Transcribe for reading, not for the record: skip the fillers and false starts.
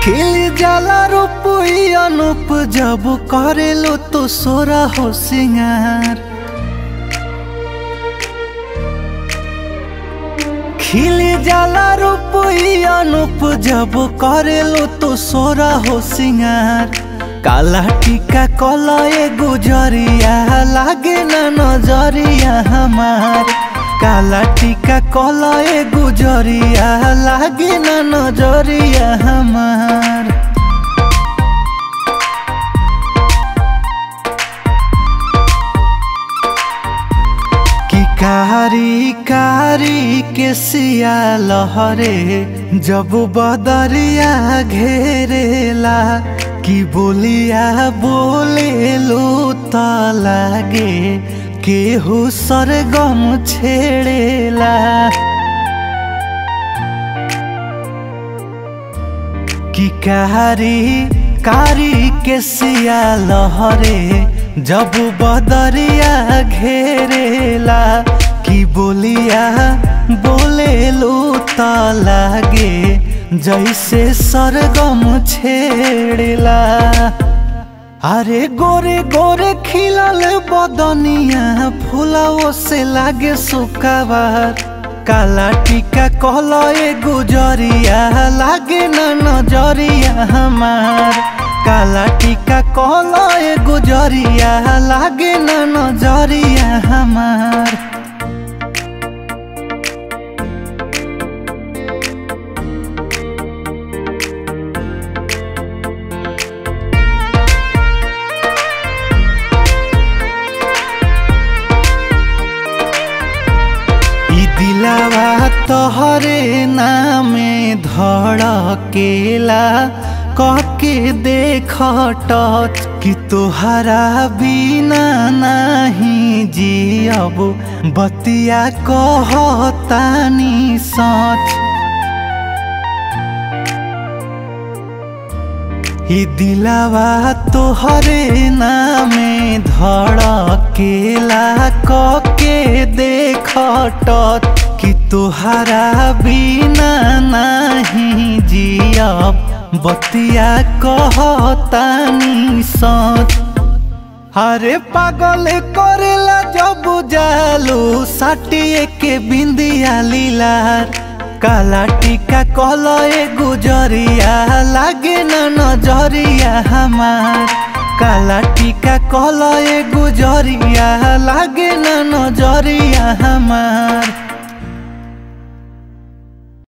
खिल जाला रूप अनूप जब करेलो तो सोरा हो सिंगार। खिल जाला रूप अनूप जब करेलो तो सोरा हो सिंगार। काला टीका कलए गुजरिया लागे ना नजरिया हमार। काला टीका कलए गुजरिया लागे ना नजरिया हमार। कारी कारी के सिया लहरे जब बदरिया घेरेला कि बोलिया बोले लो त लागे केहू सरगम छेड़ेला। कि कारी कारी के सिया लहरे जब बदरिया घेरेला कि बोलिया बोले लो त लागे जैसे सरगम छेड़ेला। अरे गोरे गोरे खिलल बदनिया फूलाओ से लागे सुकाबार। काला टीका कहलए गुजरिया लागे ना नजरिया हमार। काला टीका कहलए गुजरिया लागे ना नजरिया हमार। दिलावा तोहरे नामे धड़केला कहके देख टच कि तोहरा बिना नहीं जियब बतिया कहतानी सच। दिलावा तोहरे नामे धड़केला कहके देख टच कि तोहरा बिना नहीं जियब बतिया कहतानी सच। अरे पागल करेला जब जालू साटिए के बिंदिया लीलार। काला टीका कहलए गुजरिया लागे ना नजरिया हमार। काला टीका कहलए गुजरिया लागे ना नजरिया हमार।